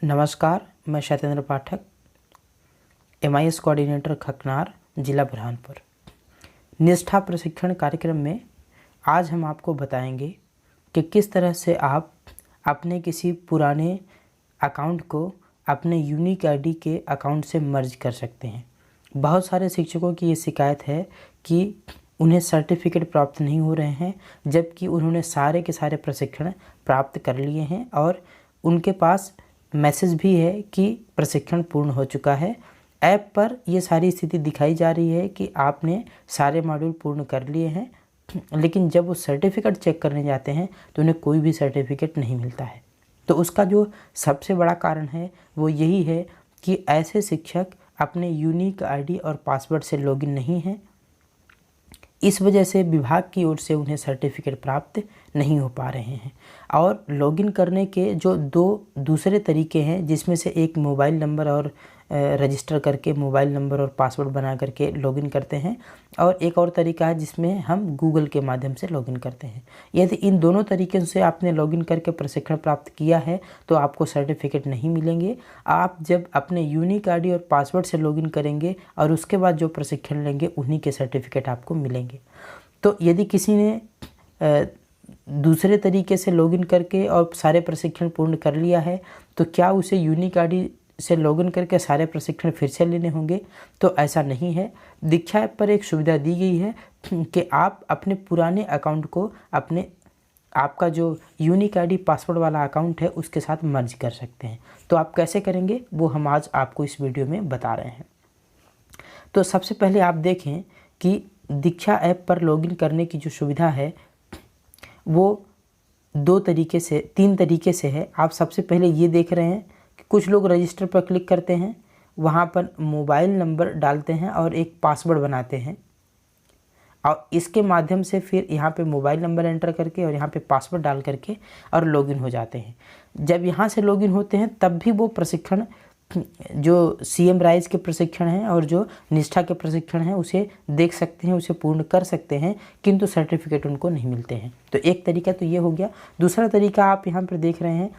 नमस्कार, मैं शैतेंद्र पाठक, MIS coordinator Khaknar, जिला बुरहानपुर। निष्ठा प्रशिक्षण कार्यक्रम में आज हम आपको बताएंगे कि किस तरह से आप अपने किसी पुराने अकाउंट को अपने यूनिक आईडी के अकाउंट से मर्ज कर सकते हैं। बहुत सारे शिक्षकों की ये शिकायत है कि उन्हें सर्टिफिकेट प्राप्त नहीं हो रहे हैं, जबकि उन्होंने सारे के सारे प्रशिक्षण प्राप्त कर लिए हैं और उनके पास मैसेज भी है कि प्रशिक्षण पूर्ण हो चुका है। ऐप पर ये सारी स्थिति दिखाई जा रही है कि आपने सारे मॉड्यूल पूर्ण कर लिए हैं, लेकिन जब वो सर्टिफिकेट चेक करने जाते हैं तो उन्हें कोई भी सर्टिफिकेट नहीं मिलता है। तो उसका जो सबसे बड़ा कारण है वो यही है कि ऐसे शिक्षक अपने यूनिक आईडी और पासवर्ड से लॉगिन नहीं हैं। इस वजह से विभाग की ओर से उन्हें सर्टिफिकेट प्राप्त नहीं हो पा रहे हैं। और लॉगिन करने के जो दो दूसरे तरीके हैं, जिसमें से एक मोबाइल नंबर और रजिस्टर करके मोबाइल नंबर और पासवर्ड बना करके लॉगिन करते हैं, और एक और तरीका है जिसमें हम गूगल के माध्यम से लॉगिन करते हैं। यदि इन दोनों तरीके से आपने लॉगिन करके प्रशिक्षण प्राप्त किया है तो आपको सर्टिफिकेट नहीं मिलेंगे। आप जब अपने यूनिक आईडी और पासवर्ड से लॉगिन करेंगे और उसके बाद जो प्रशिक्षण लेंगे उन्हीं के सर्टिफिकेट आपको मिलेंगे। तो यदि किसी ने दूसरे तरीके से लॉगिन करके और सारे प्रशिक्षण पूर्ण कर लिया है तो क्या उसे यूनिक आईडी से लॉगिन करके सारे प्रशिक्षण फिर से लेने होंगे? तो ऐसा नहीं है। दीक्षा ऐप पर एक सुविधा दी गई है कि आप अपने पुराने अकाउंट को आपका जो यूनिक आईडी पासवर्ड वाला अकाउंट है उसके साथ मर्ज कर सकते हैं। तो आप कैसे करेंगे वो हम आज आपको इस वीडियो में बता रहे हैं। तो सबसे पहले आप देखें कि दीक्षा ऐप पर लॉगिन करने की जो सुविधा है वो तीन तरीके से है। आप सबसे पहले ये देख रहे हैं कि कुछ लोग रजिस्टर पर क्लिक करते हैं, वहाँ पर मोबाइल नंबर डालते हैं और एक पासवर्ड बनाते हैं, और इसके माध्यम से फिर यहाँ पे मोबाइल नंबर एंटर करके और यहाँ पे पासवर्ड डाल करके और लॉगिन हो जाते हैं। जब यहाँ से लॉगिन होते हैं तब भी वो प्रशिक्षण जो CM राइज के प्रशिक्षण हैं और जो निष्ठा के प्रशिक्षण हैं उसे देख सकते हैं, उसे पूर्ण कर सकते हैं, किंतु सर्टिफिकेट उनको नहीं मिलते हैं। तो एक तरीका तो ये हो गया। दूसरा तरीका आप यहाँ पर देख रहे हैं,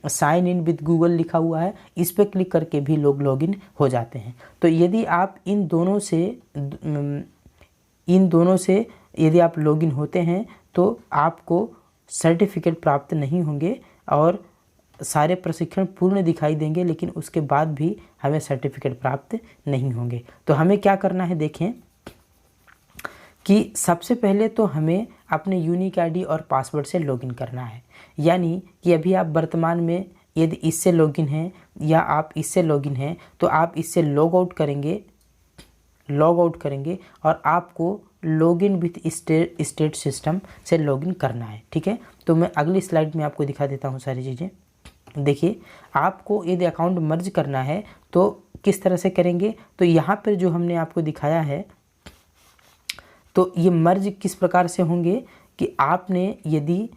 साइन इन विद गूगल लिखा हुआ है, इस पर क्लिक करके भी लोग लॉगिन हो जाते हैं। तो यदि आप इन दोनों से यदि आप लॉगिन होते हैं तो आपको सर्टिफिकेट प्राप्त नहीं होंगे और सारे प्रशिक्षण पूर्ण दिखाई देंगे, लेकिन उसके बाद भी हमें सर्टिफिकेट प्राप्त नहीं होंगे। तो हमें क्या करना है, देखें कि सबसे पहले तो हमें अपने यूनिक आईडी और पासवर्ड से लॉगिन करना है। यानी कि अभी आप वर्तमान में यदि इससे लॉगिन हैं या आप इससे लॉगिन हैं तो आप इससे लॉग आउट करेंगे और आपको लॉगिन विथ स्टेट सिस्टम से लॉगिन करना है। ठीक है, तो मैं अगली स्लाइड में आपको दिखा देता हूँ सारी चीज़ें। देखिए, आपको यदि अकाउंट मर्ज करना है तो किस तरह से करेंगे, तो यहाँ पर जो हमने आपको दिखाया है तो ये मर्ज किस प्रकार से होंगे कि आपने यदि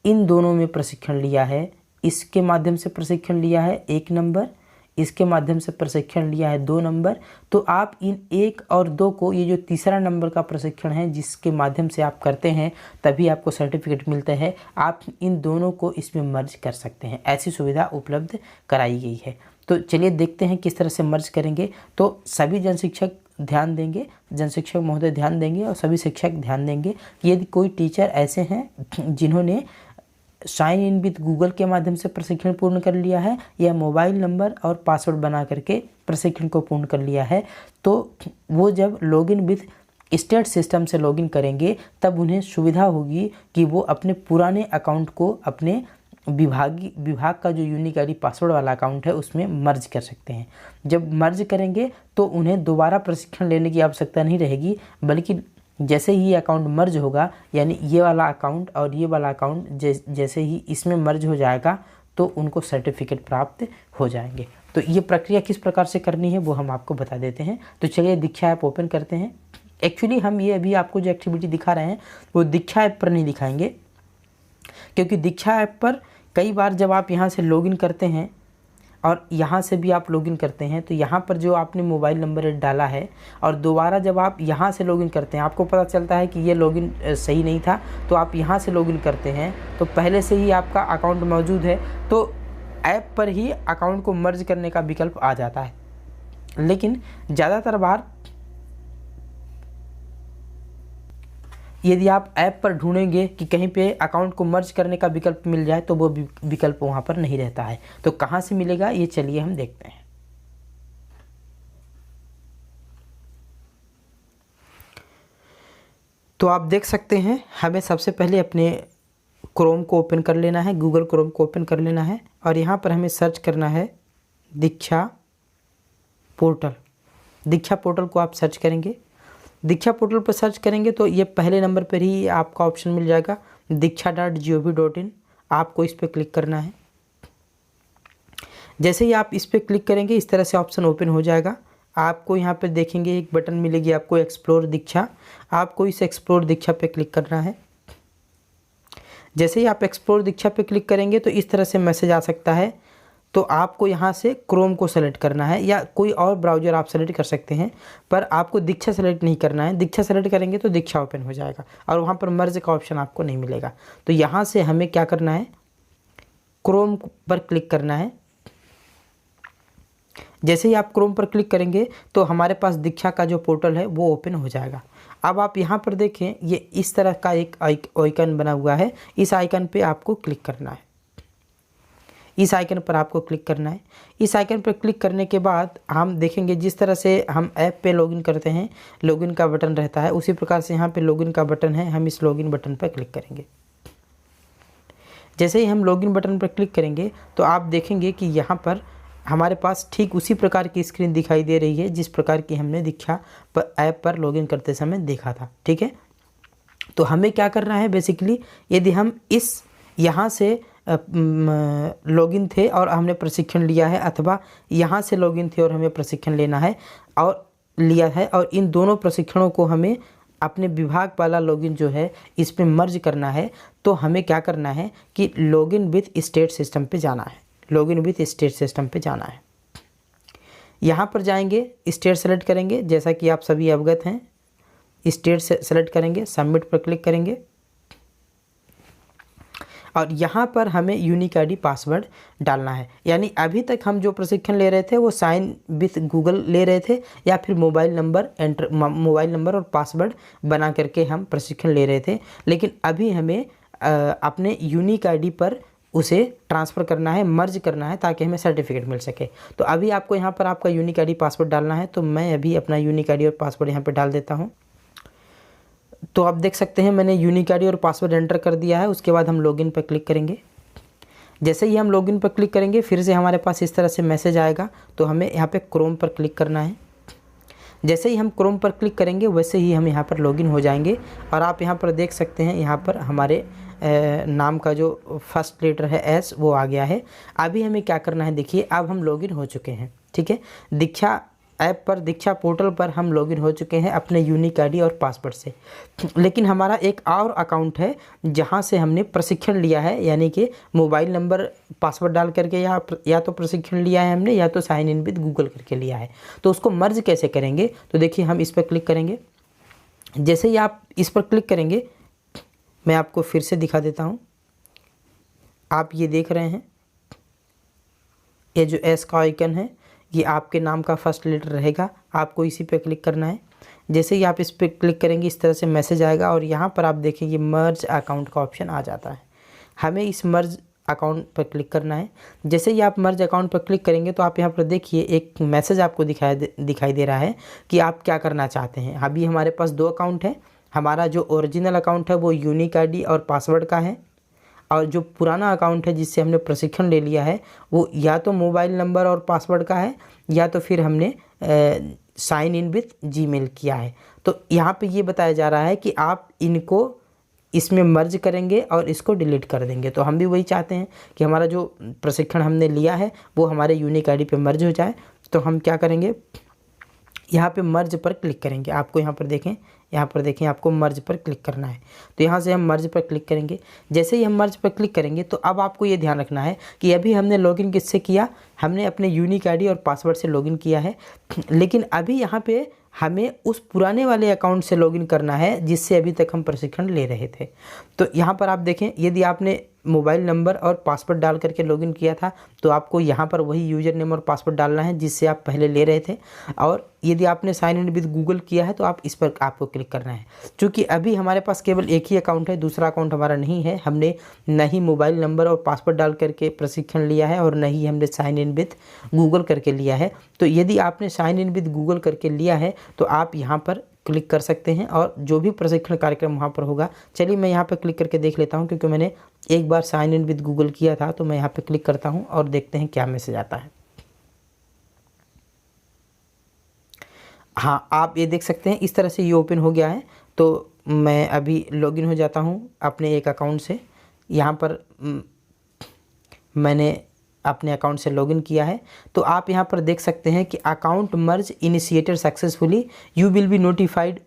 इन दोनों में प्रशिक्षण लिया है, इसके माध्यम से प्रशिक्षण लिया है 1 नंबर, इसके माध्यम से प्रशिक्षण लिया है 2 नंबर, तो आप इन 1 और 2 को, ये जो तीसरा नंबर का प्रशिक्षण है जिसके माध्यम से आप करते हैं तभी आपको सर्टिफिकेट मिलता है, आप इन दोनों को इसमें मर्ज कर सकते हैं। ऐसी सुविधा उपलब्ध कराई गई है। तो चलिए देखते हैं किस तरह से मर्ज करेंगे। तो सभी जन शिक्षक ध्यान देंगे, जन शिक्षक महोदय ध्यान देंगे और सभी शिक्षक ध्यान देंगे कि यदि कोई टीचर ऐसे हैं जिन्होंने साइन इन विद गूगल के माध्यम से प्रशिक्षण पूर्ण कर लिया है या मोबाइल नंबर और पासवर्ड बना करके प्रशिक्षण को पूर्ण कर लिया है, तो वो जब लॉगिन विद स्टेट सिस्टम से लॉगिन करेंगे तब उन्हें सुविधा होगी कि वो अपने पुराने अकाउंट को अपने विभाग का जो यूनिक आईडी पासवर्ड वाला अकाउंट है उसमें मर्ज कर सकते हैं। जब मर्ज करेंगे तो उन्हें दोबारा प्रशिक्षण लेने की आवश्यकता नहीं रहेगी, बल्कि जैसे ही ये अकाउंट मर्ज होगा, यानी ये वाला अकाउंट और ये वाला अकाउंट जैसे ही इसमें मर्ज हो जाएगा तो उनको सर्टिफिकेट प्राप्त हो जाएंगे। तो ये प्रक्रिया किस प्रकार से करनी है वो हम आपको बता देते हैं। तो चलिए दीक्षा ऐप ओपन करते हैं। एक्चुअली हम ये अभी आपको जो एक्टिविटी दिखा रहे हैं वो दीक्षा ऐप पर नहीं दिखाएंगे, क्योंकि दीक्षा ऐप पर कई बार जब आप यहाँ से लॉगिन करते हैं और यहाँ से भी आप लॉगिन करते हैं तो यहाँ पर जो आपने मोबाइल नंबर डाला है और दोबारा जब आप यहाँ से लॉगिन करते हैं आपको पता चलता है कि ये लॉगिन सही नहीं था, तो आप यहाँ से लॉगिन करते हैं तो पहले से ही आपका अकाउंट मौजूद है, तो ऐप पर ही अकाउंट को मर्ज करने का विकल्प आ जाता है, लेकिन ज़्यादातर बार यदि आप ऐप पर ढूंढेंगे कि कहीं पे अकाउंट को मर्ज करने का विकल्प मिल जाए तो वो विकल्प वहाँ पर नहीं रहता है। तो कहाँ से मिलेगा, ये चलिए हम देखते हैं। तो आप देख सकते हैं, हमें सबसे पहले अपने क्रोम को ओपन कर लेना है, गूगल क्रोम को ओपन कर लेना है और यहाँ पर हमें सर्च करना है दीक्षा पोर्टल। दीक्षा पोर्टल को आप सर्च करेंगे। दीक्षा पोर्टल पर सर्च करेंगे तो ये पहले नंबर पर ही आपका ऑप्शन मिल जाएगा diksha.gov.in। आपको इस पर क्लिक करना है। जैसे ही आप इस पर क्लिक करेंगे इस तरह से ऑप्शन ओपन हो जाएगा। आपको यहाँ पर देखेंगे एक बटन मिलेगी आपको एक्सप्लोर दीक्षा। आपको इस एक्सप्लोर दीक्षा पे क्लिक करना है। जैसे ही आप एक्सप्लोर दीक्षा पे क्लिक करेंगे तो इस तरह से मैसेज आ सकता है। तो आपको यहाँ से क्रोम को सेलेक्ट करना है या कोई और ब्राउज़र आप सेलेक्ट कर सकते हैं, पर आपको दीक्षा सेलेक्ट नहीं करना है। दीक्षा सेलेक्ट करेंगे तो दीक्षा ओपन हो जाएगा और वहाँ पर मर्ज का ऑप्शन आपको नहीं मिलेगा। तो यहाँ से हमें क्या करना है, क्रोम पर क्लिक करना है। जैसे ही आप क्रोम पर क्लिक करेंगे तो हमारे पास दीक्षा का जो पोर्टल है वो ओपन हो जाएगा। अब आप यहाँ पर देखें, ये इस तरह का एक आइकन बना हुआ है। इस आइकन पे आपको क्लिक करना है। इस आइकन पर आपको क्लिक करना है। इस आइकन पर क्लिक करने के बाद हम देखेंगे जिस तरह से हम ऐप पे लॉगिन करते हैं, लॉगिन का बटन रहता है, उसी प्रकार से यहाँ पे लॉगिन का बटन है। हम इस लॉगिन बटन पर क्लिक करेंगे। जैसे ही हम लॉगिन बटन पर क्लिक करेंगे तो आप देखेंगे कि यहाँ पर हमारे पास ठीक उसी प्रकार की स्क्रीन दिखाई दे रही है जिस प्रकार की हमने दीक्षा पर ऐप पर लॉगिन करते समय देखा था। ठीक है, तो हमें क्या करना है, बेसिकली यदि हम इस यहाँ से लॉगिन थे और हमने प्रशिक्षण लिया है, अथवा यहाँ से लॉगिन थे और हमें प्रशिक्षण लेना है और लिया है, और इन दोनों प्रशिक्षणों को हमें अपने विभाग वाला लॉगिन जो है इसमें मर्ज करना है, तो हमें क्या करना है कि लॉगिन विथ स्टेट सिस्टम पे जाना है। लॉगिन विथ स्टेट सिस्टम पे जाना है। यहाँ पर जाएंगे, स्टेट सेलेक्ट करेंगे, जैसा कि आप सभी अवगत हैं। स्टेट सेलेक्ट करेंगे, सबमिट पर क्लिक करेंगे और यहाँ पर हमें यूनिक आईडी पासवर्ड डालना है। यानी अभी तक हम जो प्रशिक्षण ले रहे थे वो साइन विथ गूगल ले रहे थे या फिर मोबाइल नंबर और पासवर्ड बना करके हम प्रशिक्षण ले रहे थे, लेकिन अभी हमें अपने यूनिक आईडी पर उसे ट्रांसफ़र करना है, मर्ज करना है, ताकि हमें सर्टिफिकेट मिल सके। तो अभी आपको यहाँ पर आपका यूनिक आईडी पासवर्ड डालना है। तो मैं अभी अपना यूनिक आईडी और पासवर्ड यहाँ पर डाल देता हूँ। तो आप देख सकते हैं मैंने यूनिक आईडी और पासवर्ड एंटर कर दिया है। उसके बाद हम लॉगिन पर क्लिक करेंगे। जैसे ही हम लॉगिन पर क्लिक करेंगे फिर से हमारे पास इस तरह से मैसेज आएगा। तो हमें यहाँ पे क्रोम पर क्लिक करना है। जैसे ही हम क्रोम पर क्लिक करेंगे वैसे ही हम यहाँ पर लॉगिन हो जाएंगे और आप यहाँ पर देख सकते हैं यहाँ पर हमारे नाम का जो फर्स्ट लेटर है एस वो आ गया है। अभी हमें क्या करना है, देखिए अब हम लॉगिन हो चुके हैं। ठीक है, दीक्षा ऐप पर, दीक्षा पोर्टल पर हम लॉगिन हो चुके हैं अपने यूनिक आईडी और पासवर्ड से। लेकिन हमारा एक और अकाउंट है जहां से हमने प्रशिक्षण लिया है, यानी कि मोबाइल नंबर पासवर्ड डाल करके या तो प्रशिक्षण लिया है हमने या तो साइन इन विद गूगल करके लिया है। तो उसको मर्ज कैसे करेंगे, तो देखिए हम इस पर क्लिक करेंगे। जैसे ही आप इस पर क्लिक करेंगे, मैं आपको फिर से दिखा देता हूँ। आप ये देख रहे हैं, ये जो एस का आइकन है ये आपके नाम का फर्स्ट लेटर रहेगा। आपको इसी पे क्लिक करना है। जैसे ही आप इस पर क्लिक करेंगे इस तरह से मैसेज आएगा और यहाँ पर आप देखेंगे मर्ज अकाउंट का ऑप्शन आ जाता है। हमें इस मर्ज अकाउंट पर क्लिक करना है। जैसे ही आप मर्ज अकाउंट पर क्लिक करेंगे तो आप यहाँ पर देखिए एक मैसेज आपको दिखाई दे रहा है कि आप क्या करना चाहते हैं। अभी हमारे पास दो अकाउंट है। हमारा जो ओरिजिनल अकाउंट है वो यूनिक आईडी और पासवर्ड का है, और जो पुराना अकाउंट है जिससे हमने प्रशिक्षण ले लिया है वो या तो मोबाइल नंबर और पासवर्ड का है या तो फिर हमने साइन इन विथ जीमेल किया है। तो यहाँ पे ये बताया जा रहा है कि आप इनको इसमें मर्ज करेंगे और इसको डिलीट कर देंगे। तो हम भी वही चाहते हैं कि हमारा जो प्रशिक्षण हमने लिया है वो हमारे यूनिक आईडी पे मर्ज हो जाए। तो हम क्या करेंगे, यहाँ पे मर्ज पर क्लिक करेंगे। आपको यहाँ पर देखें आपको मर्ज पर क्लिक करना है। तो यहाँ से हम मर्ज पर क्लिक करेंगे। जैसे ही हम मर्ज पर क्लिक करेंगे तो अब आपको ये ध्यान रखना है कि अभी हमने लॉगिन किससे किया, हमने अपने यूनिक आईडी और पासवर्ड से लॉगिन किया है, लेकिन अभी यहाँ पे हमें उस पुराने वाले अकाउंट से लॉगिन करना है जिससे अभी तक हम प्रशिक्षण ले रहे थे। तो यहाँ पर आप देखें, यदि आपने मोबाइल नंबर और पासवर्ड डाल करके लॉगिन किया था, तो आपको यहाँ पर वही यूज़र नेम और पासवर्ड डालना है जिससे आप पहले ले रहे थे। और यदि आपने साइन इन विद गूगल किया है तो आप इस पर आपको क्लिक करना है। क्योंकि अभी हमारे पास केवल एक ही अकाउंट है, दूसरा अकाउंट हमारा नहीं है। हमने न ही मोबाइल नंबर और पासवर्ड डाल करके प्रशिक्षण लिया है और न ही हमने साइन इन विद गूगल करके लिया है। तो यदि आपने साइन इन विद गूगल करके लिया है तो आप यहाँ पर क्लिक कर सकते हैं और जो भी प्रशिक्षण कार्यक्रम वहाँ पर होगा, चलिए मैं यहाँ पर क्लिक करके देख लेता हूँ, क्योंकि मैंने एक बार साइन इन विद गूगल किया था। तो मैं यहाँ पे क्लिक करता हूँ और देखते हैं क्या मैसेज आता है। हाँ, आप ये देख सकते हैं इस तरह से ये ओपन हो गया है। तो मैं अभी लॉगिन हो जाता हूँ अपने एक अकाउंट से। यहाँ पर मैंने अपने अकाउंट से लॉगिन किया है। तो आप यहाँ पर देख सकते हैं कि account merge initiated successfully, you will be notified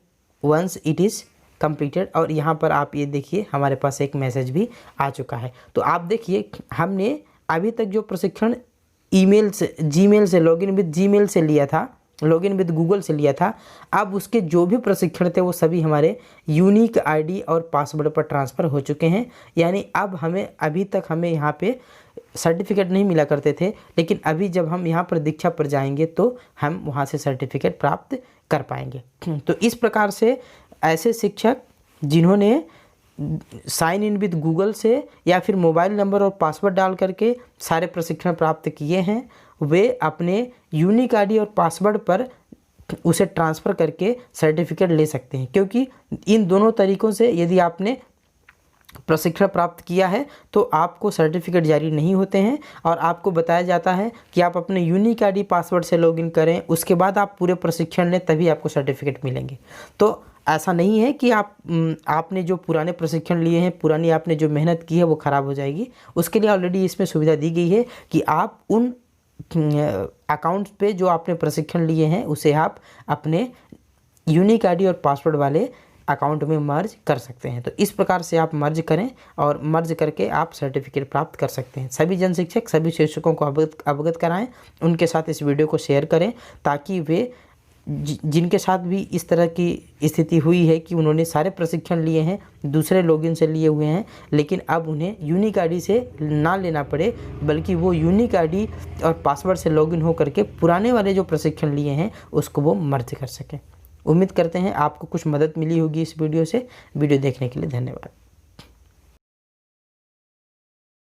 once it is completed. और यहाँ पर आप ये देखिए हमारे पास एक मैसेज भी आ चुका है। तो आप देखिए हमने अभी तक जो प्रशिक्षण ईमेल से जीमेल से लॉगिन विद जीमेल से लिया था, लॉगिन विद गूगल से लिया था, अब उसके जो भी प्रशिक्षण थे वो सभी हमारे यूनिक आईडी और पासवर्ड पर ट्रांसफ़र हो चुके हैं। यानी अब हमें अभी तक हमें यहाँ पे सर्टिफिकेट नहीं मिला करते थे, लेकिन अभी जब हम यहाँ पर दीक्षा पर जाएंगे तो हम वहाँ से सर्टिफिकेट प्राप्त कर पाएंगे। तो इस प्रकार से ऐसे शिक्षक जिन्होंने साइन इन विद गूगल से या फिर मोबाइल नंबर और पासवर्ड डाल करके सारे प्रशिक्षण प्राप्त किए हैं, वे अपने यूनिक आईडी और पासवर्ड पर उसे ट्रांसफ़र करके सर्टिफिकेट ले सकते हैं। क्योंकि इन दोनों तरीक़ों से यदि आपने प्रशिक्षण प्राप्त किया है तो आपको सर्टिफिकेट जारी नहीं होते हैं और आपको बताया जाता है कि आप अपने यूनिक आईडी पासवर्ड से लॉगिन करें, उसके बाद आप पूरे प्रशिक्षण लें, तभी आपको सर्टिफिकेट मिलेंगे। तो ऐसा नहीं है कि आपने जो पुराने प्रशिक्षण लिए हैं, पुरानी आपने जो मेहनत की है वो ख़राब हो जाएगी। उसके लिए ऑलरेडी इसमें सुविधा दी गई है कि आप उन अकाउंट्स पे जो आपने प्रशिक्षण लिए हैं उसे आप अपने यूनिक आईडी और पासवर्ड वाले अकाउंट में मर्ज कर सकते हैं। तो इस प्रकार से आप मर्ज करें और मर्ज करके आप सर्टिफिकेट प्राप्त कर सकते हैं। सभी जन शिक्षक सभी शिक्षकों को अवगत कराएं, उनके साथ इस वीडियो को शेयर करें, ताकि वे जिनके साथ भी इस तरह की स्थिति हुई है कि उन्होंने सारे प्रशिक्षण लिए हैं, दूसरे लॉगिन से लिए हुए हैं, लेकिन अब उन्हें यूनिक आईडी से ना लेना पड़े, बल्कि वो यूनिक आईडी और पासवर्ड से लॉगिन हो करके पुराने वाले जो प्रशिक्षण लिए हैं उसको वो मर्ज कर सकें। उम्मीद करते हैं आपको कुछ मदद मिली होगी इस वीडियो से। वीडियो देखने के लिए धन्यवाद।